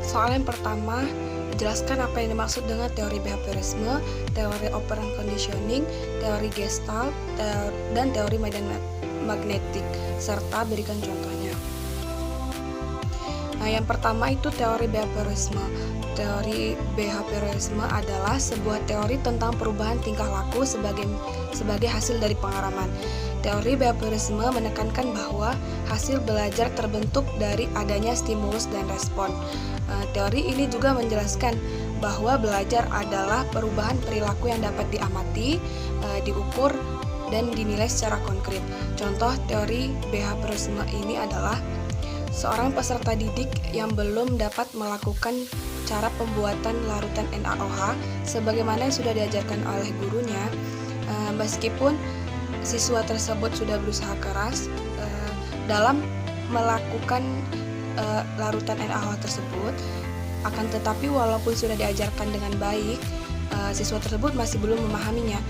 Soal yang pertama, jelaskan apa yang dimaksud dengan teori behaviorisme, teori operant conditioning, teori Gestalt, dan teori medan magnetik, serta berikan contohnya. Nah, yang pertama itu teori behaviorisme. Teori behaviorisme adalah sebuah teori tentang perubahan tingkah laku sebagai hasil dari pengalaman. Teori behaviorisme menekankan bahwa hasil belajar terbentuk dari adanya stimulus dan respon. Teori ini juga menjelaskan bahwa belajar adalah perubahan perilaku yang dapat diamati, diukur, dan dinilai secara konkret. Contoh teori behaviorisme ini adalah seorang peserta didik yang belum dapat melakukan cara pembuatan larutan NaOH sebagaimana yang sudah diajarkan oleh gurunya, meskipun siswa tersebut sudah berusaha keras dalam melakukan larutan NaOH tersebut, akan tetapi walaupun sudah diajarkan dengan baik, siswa tersebut masih belum memahaminya.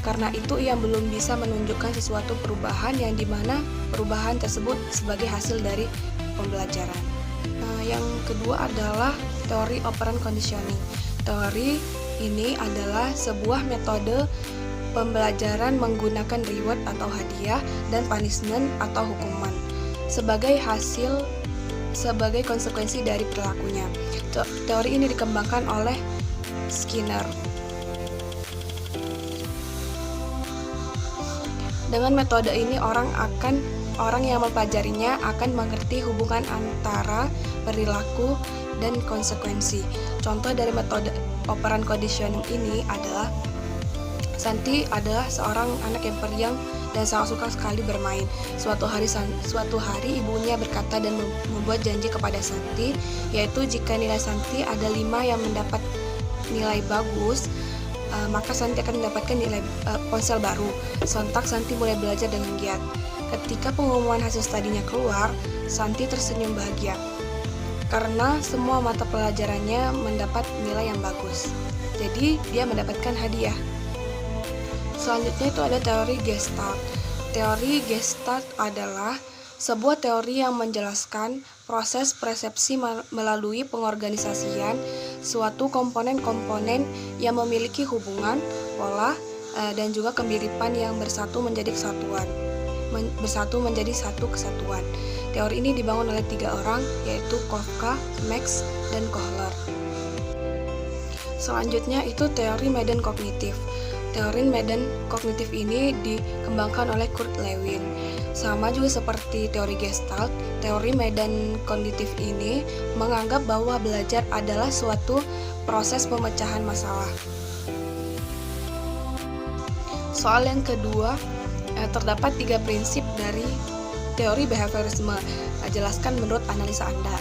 Karena itu ia belum bisa menunjukkan sesuatu perubahan yang dimana perubahan tersebut sebagai hasil dari pembelajaran. Yang kedua adalah teori operant conditioning. Teori ini adalah sebuah metode pembelajaran menggunakan reward atau hadiah dan punishment atau hukuman sebagai konsekuensi dari perilakunya. Teori ini dikembangkan oleh Skinner. Dengan metode ini orang yang mempelajarinya akan mengerti hubungan antara perilaku dan konsekuensi. Contoh dari metode operant conditioning ini adalah Santi adalah seorang anak yang periang dan sangat suka sekali bermain. Suatu hari ibunya berkata dan membuat janji kepada Santi, yaitu jika nilai Santi ada 5 yang mendapat nilai bagus, maka Santi akan mendapatkan nilai ponsel baru. Sontak Santi mulai belajar dengan giat. Ketika pengumuman hasil studinya keluar, Santi tersenyum bahagia karena semua mata pelajarannya mendapat nilai yang bagus. Jadi dia mendapatkan hadiah. Selanjutnya itu ada teori Gestalt. Teori Gestalt adalah sebuah teori yang menjelaskan proses persepsi melalui pengorganisasian suatu komponen-komponen yang memiliki hubungan, pola, dan juga kemiripan yang bersatu menjadi satu kesatuan. Teori ini dibangun oleh 3 orang, yaitu Kafka, Max, dan Kohler. Selanjutnya itu teori medan kognitif. Teori medan kognitif ini dikembangkan oleh Kurt Lewin. Sama juga seperti teori Gestalt, teori medan kognitif ini menganggap bahwa belajar adalah suatu proses pemecahan masalah. Soal yang kedua, terdapat 3 prinsip dari teori behaviorisme. Jelaskan menurut analisa Anda.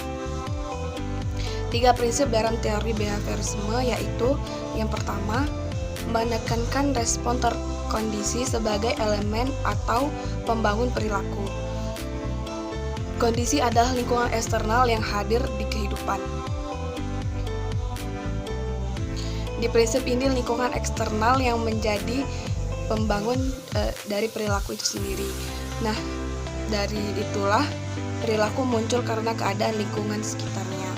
3 prinsip dalam teori behaviorisme yaitu yang pertama, menekankan respon terkondisi sebagai elemen atau pembangun perilaku. Kondisi adalah lingkungan eksternal yang hadir di kehidupan. Di prinsip ini lingkungan eksternal yang menjadi pembangun dari perilaku itu sendiri. Nah, dari itulah perilaku muncul karena keadaan lingkungan sekitarnya.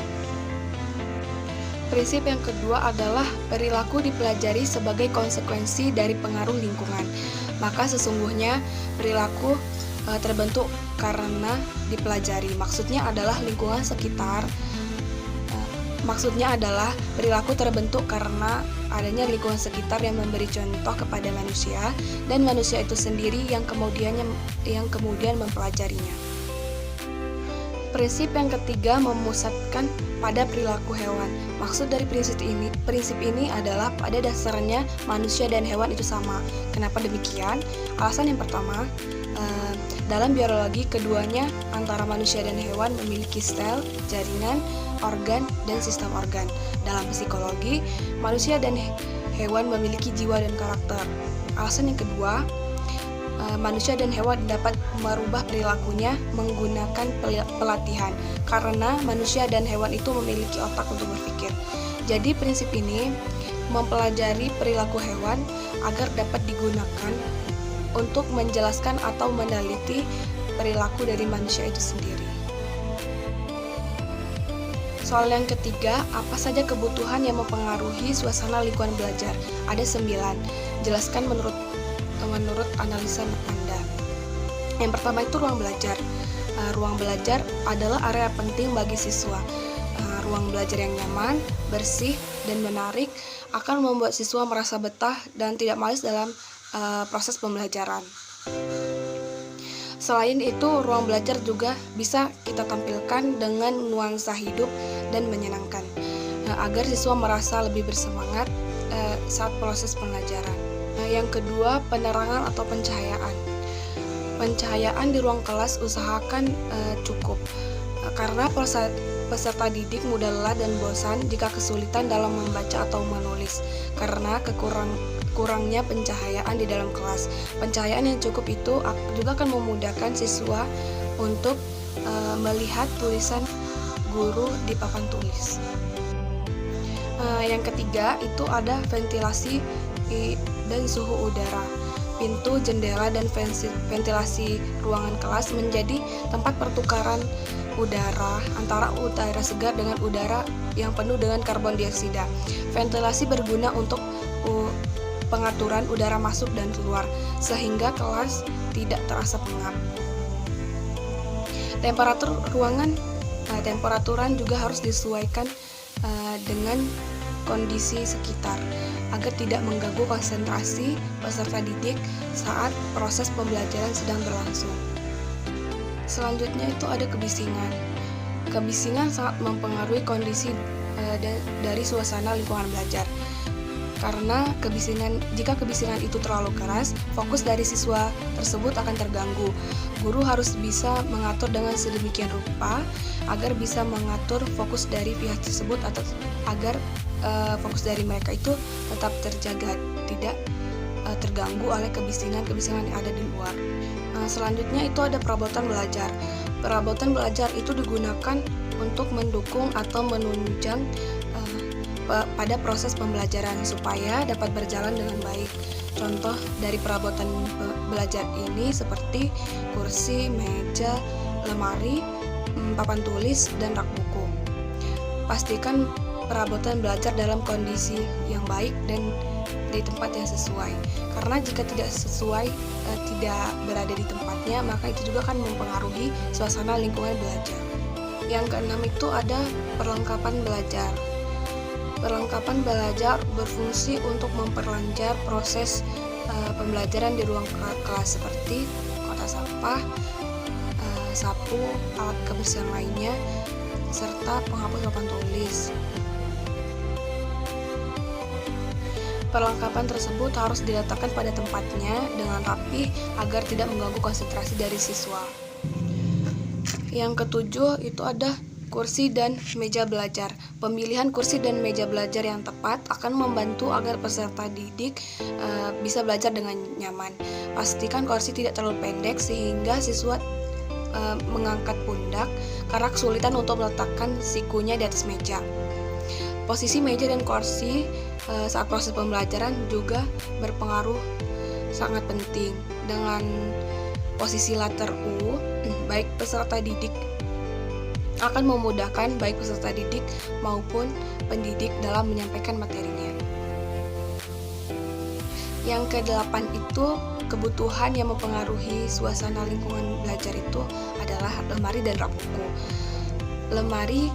Prinsip yang kedua adalah perilaku dipelajari sebagai konsekuensi dari pengaruh lingkungan. Maka sesungguhnya perilaku terbentuk karena dipelajari. Maksudnya adalah lingkungan sekitar. Maksudnya adalah perilaku terbentuk karena adanya lingkungan sekitar yang memberi contoh kepada manusia dan manusia itu sendiri yang kemudian mempelajarinya. Prinsip yang ketiga memusatkan pada perilaku hewan. Maksud dari prinsip ini adalah pada dasarnya manusia dan hewan itu sama. Kenapa demikian? Alasan yang pertama, dalam biologi keduanya antara manusia dan hewan memiliki sel, jaringan, organ, dan sistem organ. Dalam psikologi, manusia dan hewan memiliki jiwa dan karakter. Alasan yang kedua, manusia dan hewan dapat merubah perilakunya menggunakan pelatihan karena manusia dan hewan itu memiliki otak untuk berpikir. Jadi prinsip ini mempelajari perilaku hewan agar dapat digunakan untuk menjelaskan atau meneliti perilaku dari manusia itu sendiri. Soal yang ketiga, apa saja kebutuhan yang mempengaruhi suasana lingkungan belajar? Ada 9. Jelaskan menurut analisa Anda. Yang pertama itu ruang belajar. Ruang belajar adalah area penting bagi siswa. Ruang belajar yang nyaman, bersih, dan menarik akan membuat siswa merasa betah dan tidak malas dalam proses pembelajaran. Selain itu, ruang belajar juga bisa kita tampilkan dengan nuansa hidup dan menyenangkan, agar siswa merasa lebih bersemangat saat proses pembelajaran. Yang kedua, penerangan atau pencahayaan. Pencahayaan di ruang kelas usahakan cukup, karena peserta didik mudah lelah dan bosan jika kesulitan dalam membaca atau menulis, karena kurangnya pencahayaan di dalam kelas. Pencahayaan yang cukup itu juga akan memudahkan siswa untuk melihat tulisan guru di papan tulis. Yang ketiga itu ada ventilasi dan suhu udara. Pintu, jendela, dan ventilasi ruangan kelas menjadi tempat pertukaran udara antara udara segar dengan udara yang penuh dengan karbon dioksida. Ventilasi berguna untuk pengaturan udara masuk dan keluar, sehingga kelas tidak terasa pengap. Temperatur ruangan, temperaturan juga harus disesuaikan dengan kondisi sekitar, agar tidak mengganggu konsentrasi peserta didik saat proses pembelajaran sedang berlangsung. Selanjutnya itu ada kebisingan. Kebisingan sangat mempengaruhi kondisi dari suasana lingkungan belajar. Karena jika kebisingan itu terlalu keras, fokus dari siswa tersebut akan terganggu. Guru harus bisa mengatur dengan sedemikian rupa agar bisa mengatur fokus dari pihak tersebut atau agar fokus dari mereka itu tetap terjaga, tidak terganggu oleh kebisingan yang ada di luar. Selanjutnya itu ada perabotan belajar. Perabotan belajar itu digunakan untuk mendukung atau menunjang pada proses pembelajaran supaya dapat berjalan dengan baik. Contoh dari perabotan belajar ini seperti kursi, meja, lemari, papan tulis, dan rak buku. Pastikan perabotan belajar dalam kondisi yang baik dan di tempat yang sesuai. Karena jika tidak sesuai, tidak berada di tempatnya, maka itu juga akan mempengaruhi suasana lingkungan belajar. Yang keenam itu ada perlengkapan belajar. Perlengkapan belajar berfungsi untuk memperlancar proses pembelajaran di ruang kelas seperti kotak sampah, sapu, alat kebersihan lainnya, serta penghapus papan tulis. Perlengkapan tersebut harus diletakkan pada tempatnya dengan rapi agar tidak mengganggu konsentrasi dari siswa. Yang ketujuh itu ada kursi dan meja belajar. Pemilihan kursi dan meja belajar yang tepat akan membantu agar peserta didik bisa belajar dengan nyaman. Pastikan kursi tidak terlalu pendek sehingga siswa mengangkat pundak karena kesulitan untuk meletakkan sikunya di atas meja. Posisi meja dan kursi saat proses pembelajaran juga berpengaruh sangat penting. Dengan posisi letter U, baik peserta didik akan memudahkan baik peserta didik maupun pendidik dalam menyampaikan materinya. Yang ke-8 itu kebutuhan yang mempengaruhi suasana lingkungan belajar itu adalah lemari dan rak buku. Lemari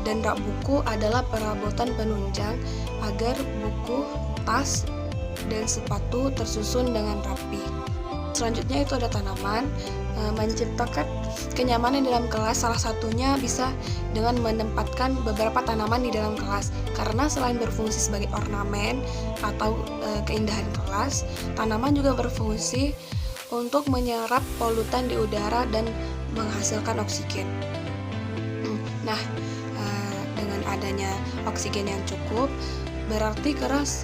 dan rak buku adalah perabotan penunjang agar buku, tas, dan sepatu tersusun dengan rapi. Selanjutnya itu ada tanaman. Menciptakan kenyamanan dalam kelas salah satunya bisa dengan menempatkan beberapa tanaman di dalam kelas, karena selain berfungsi sebagai ornamen atau keindahan kelas, tanaman juga berfungsi untuk menyerap polutan di udara dan menghasilkan oksigen. Nah, dengan adanya oksigen yang cukup, berarti kelas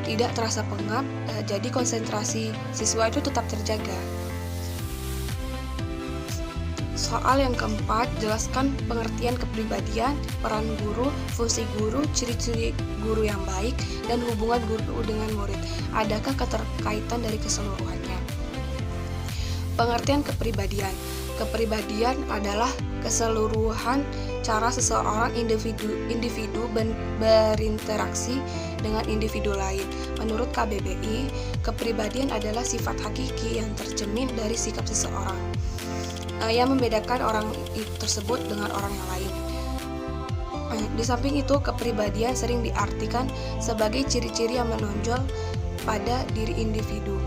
tidak terasa pengap, jadi konsentrasi siswa itu tetap terjaga. Soal yang keempat, jelaskan pengertian kepribadian, peran guru, fungsi guru, ciri-ciri guru yang baik, dan hubungan guru dengan murid. Adakah keterkaitan dari keseluruhannya? Pengertian kepribadian. Kepribadian adalah keseluruhan cara seseorang individu berinteraksi dengan individu lain. Menurut KBBI, kepribadian adalah sifat hakiki yang tercermin dari sikap seseorang yang membedakan orang tersebut dengan orang yang lain. Di samping itu, kepribadian sering diartikan sebagai ciri-ciri yang menonjol pada diri individu.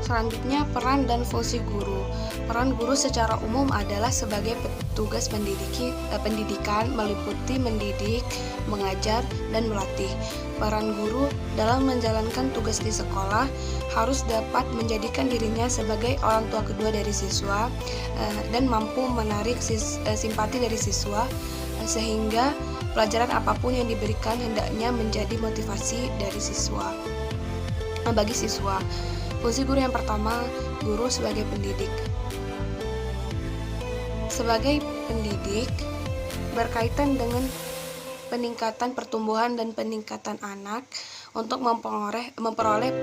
Selanjutnya, peran dan fungsi guru. Peran guru secara umum adalah sebagai petugas pendidikan, meliputi mendidik, mengajar, dan melatih. Peran guru dalam menjalankan tugas di sekolah harus dapat menjadikan dirinya sebagai orang tua kedua dari siswa dan mampu menarik simpati dari siswa sehingga pelajaran apapun yang diberikan hendaknya menjadi motivasi dari bagi siswa. Fungsi guru yang pertama, guru sebagai pendidik. Sebagai pendidik, berkaitan dengan peningkatan pertumbuhan dan peningkatan anak untuk memperoleh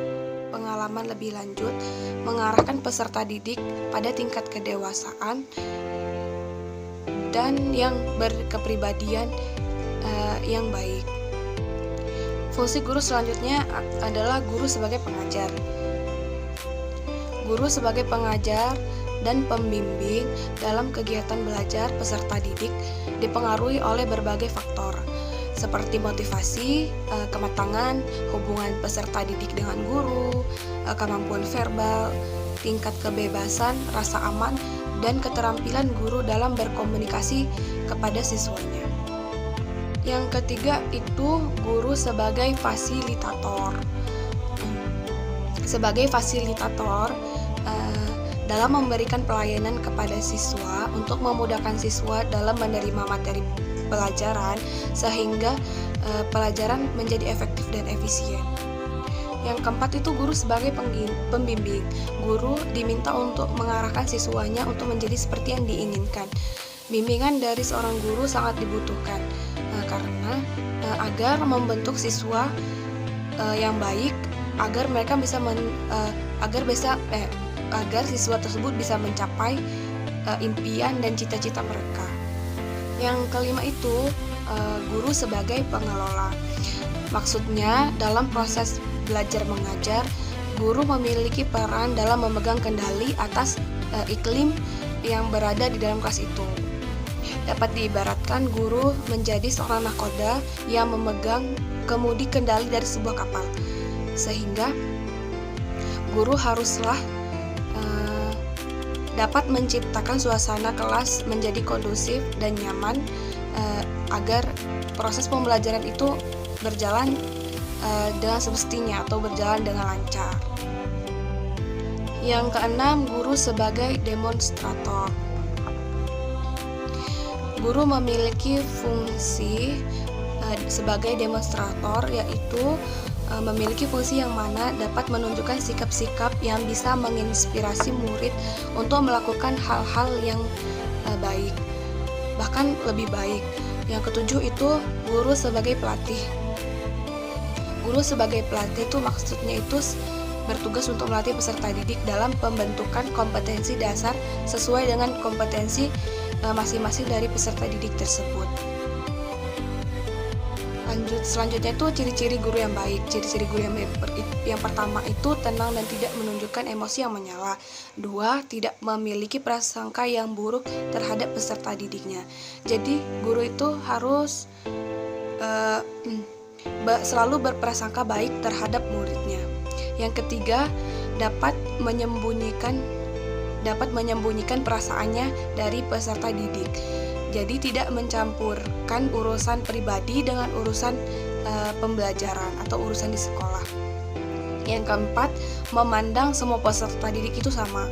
pengalaman lebih lanjut, mengarahkan peserta didik pada tingkat kedewasaan dan yang berkepribadian yang baik. Fungsi guru selanjutnya adalah guru sebagai pengajar. Guru sebagai pengajar dan pembimbing dalam kegiatan belajar peserta didik dipengaruhi oleh berbagai faktor seperti motivasi, kematangan, hubungan peserta didik dengan guru, kemampuan verbal, tingkat kebebasan, rasa aman, dan keterampilan guru dalam berkomunikasi kepada siswanya. Yang ketiga itu guru sebagai fasilitator. Sebagai fasilitator dalam memberikan pelayanan kepada siswa untuk memudahkan siswa dalam menerima materi pelajaran sehingga pelajaran menjadi efektif dan efisien. Yang keempat itu guru sebagai pembimbing. Guru diminta untuk mengarahkan siswanya untuk menjadi seperti yang diinginkan. Bimbingan dari seorang guru sangat dibutuhkan karena agar membentuk siswa yang baik, agar mereka bisa agar siswa tersebut bisa mencapai impian dan cita-cita mereka. Yang kelima itu guru sebagai pengelola. Maksudnya dalam proses belajar mengajar, guru memiliki peran dalam memegang kendali atas iklim yang berada di dalam kelas itu. Dapat diibaratkan guru menjadi seorang nahkoda yang memegang kemudi kendali dari sebuah kapal, sehingga guru haruslah dapat menciptakan suasana kelas menjadi kondusif dan nyaman agar proses pembelajaran itu berjalan dengan semestinya atau berjalan dengan lancar. Yang keenam, guru sebagai demonstrator. Guru memiliki fungsi sebagai demonstrator, yaitu memiliki fungsi yang mana dapat menunjukkan sikap-sikap yang bisa menginspirasi murid untuk melakukan hal-hal yang baik, bahkan lebih baik. Yang ketujuh itu guru sebagai pelatih. Guru sebagai pelatih itu maksudnya itu bertugas untuk melatih peserta didik dalam pembentukan kompetensi dasar sesuai dengan kompetensi masing-masing dari peserta didik tersebut. Selanjutnya itu ciri-ciri guru yang baik. Ciri-ciri guru yang baik yang pertama itu tenang dan tidak menunjukkan emosi yang menyala. 2. Tidak memiliki prasangka yang buruk terhadap peserta didiknya. Jadi guru itu harus selalu berprasangka baik terhadap muridnya. Yang ketiga, dapat menyembunyikan perasaannya dari peserta didik. Jadi tidak mencampurkan urusan pribadi dengan urusan pembelajaran atau urusan di sekolah. Yang keempat, memandang semua peserta didik itu sama.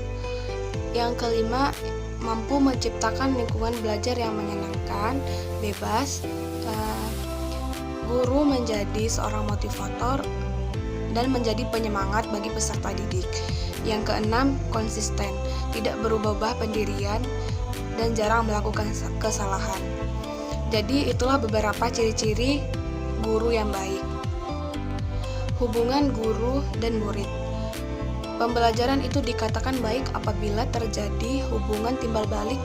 Yang kelima, mampu menciptakan lingkungan belajar yang menyenangkan, bebas. Guru menjadi seorang motivator dan menjadi penyemangat bagi peserta didik. Yang keenam, konsisten, tidak berubah-ubah pendirian dan jarang melakukan kesalahan. Jadi itulah beberapa ciri-ciri guru yang baik. Hubungan guru dan murid. Pembelajaran itu dikatakan baik apabila terjadi hubungan timbal balik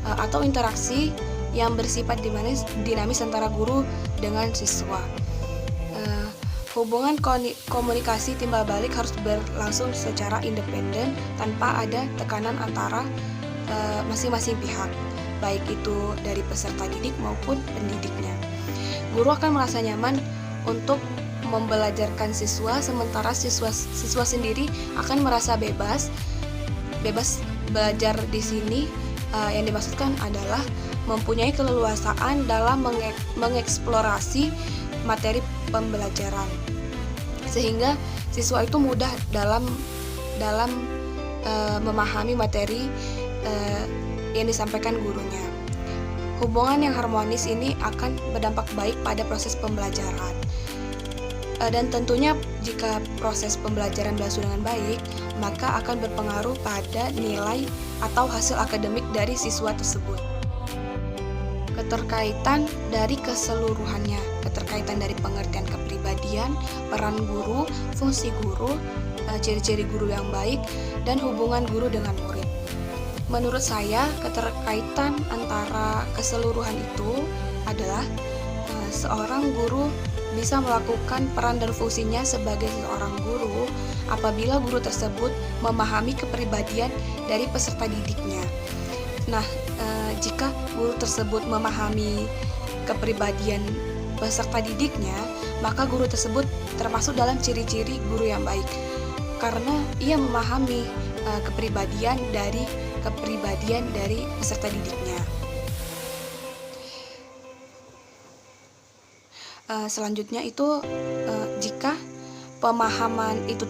atau interaksi yang bersifat dinamis antara guru dengan siswa. Hubungan komunikasi timbal balik harus berlangsung secara independen tanpa ada tekanan antara masing-masing pihak, baik itu dari peserta didik maupun pendidiknya. Guru akan merasa nyaman untuk membelajarkan siswa, sementara siswa sendiri akan merasa bebas belajar di sini. Yang dimaksudkan adalah mempunyai keleluasaan dalam mengeksplorasi materi pembelajaran, sehingga siswa itu mudah dalam memahami materi yang disampaikan gurunya. Hubungan yang harmonis ini akan berdampak baik pada proses pembelajaran. Dan tentunya jika proses pembelajaran berlangsung dengan baik, maka akan berpengaruh pada nilai atau hasil akademik dari siswa tersebut. Keterkaitan dari keseluruhannya, keterkaitan dari pengertian kepribadian, peran guru, fungsi guru, ciri-ciri guru yang baik, dan hubungan guru dengan murid. Menurut saya, keterkaitan antara keseluruhan itu adalah seorang guru bisa melakukan peran dan fungsinya sebagai seorang guru apabila guru tersebut memahami kepribadian dari peserta didiknya. Nah, jika guru tersebut memahami kepribadian peserta didiknya, maka guru tersebut termasuk dalam ciri-ciri guru yang baik, karena ia memahami kepribadian dari peserta didiknya. Selanjutnya itu jika pemahaman itu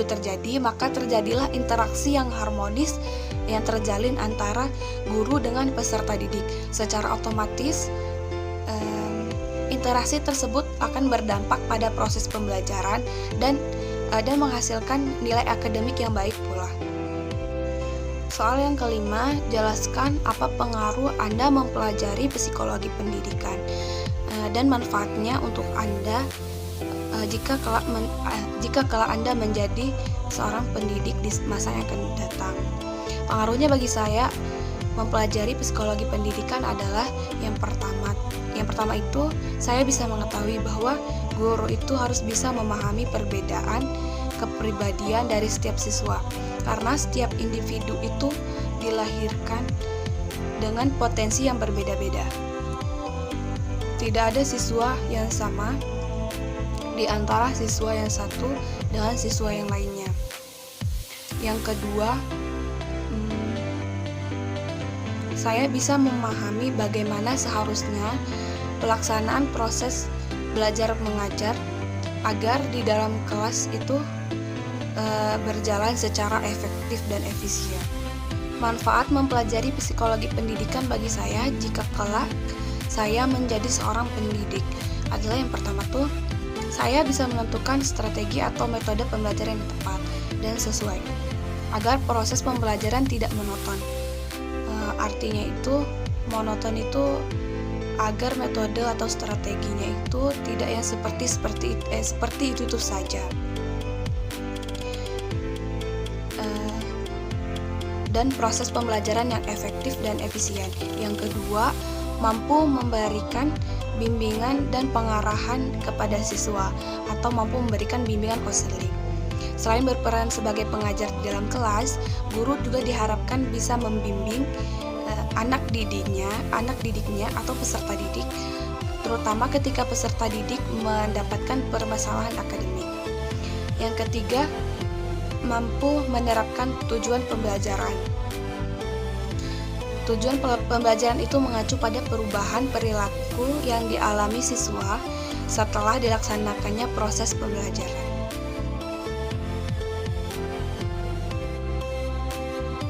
terjadi, maka terjadilah interaksi yang harmonis yang terjalin antara guru dengan peserta didik. Secara otomatis interaksi tersebut akan berdampak pada proses pembelajaran dan menghasilkan nilai akademik yang baik pula. Soal yang kelima, jelaskan apa pengaruh Anda mempelajari psikologi pendidikan dan manfaatnya untuk Anda jika kelak Anda menjadi seorang pendidik di masa yang akan datang. Pengaruhnya bagi saya mempelajari psikologi pendidikan adalah yang pertama itu saya bisa mengetahui bahwa guru itu harus bisa memahami perbedaan kepribadian dari setiap siswa, karena setiap individu itu dilahirkan dengan potensi yang berbeda-beda. Tidak ada siswa yang sama di antara siswa yang satu dengan siswa yang lainnya. Yang kedua, saya bisa memahami bagaimana seharusnya pelaksanaan proses belajar mengajar agar di dalam kelas itu berjalan secara efektif dan efisien. Manfaat mempelajari psikologi pendidikan bagi saya jika kelak saya menjadi seorang pendidik adalah yang pertama tuh, saya bisa menentukan strategi atau metode pembelajaran yang tepat dan sesuai agar proses pembelajaran tidak monoton. Artinya itu monoton itu agar metode atau strateginya itu tidak yang seperti itu saja. Dan proses pembelajaran yang efektif dan efisien. Yang kedua, mampu memberikan bimbingan dan pengarahan kepada siswa atau mampu memberikan bimbingan konseling. Selain berperan sebagai pengajar di dalam kelas, guru juga diharapkan bisa membimbing anak didiknya atau peserta didik, terutama ketika peserta didik mendapatkan permasalahan akademik. Yang ketiga, mampu menerapkan tujuan pembelajaran. Tujuan pembelajaran itu mengacu pada perubahan perilaku yang dialami siswa setelah dilaksanakannya proses pembelajaran.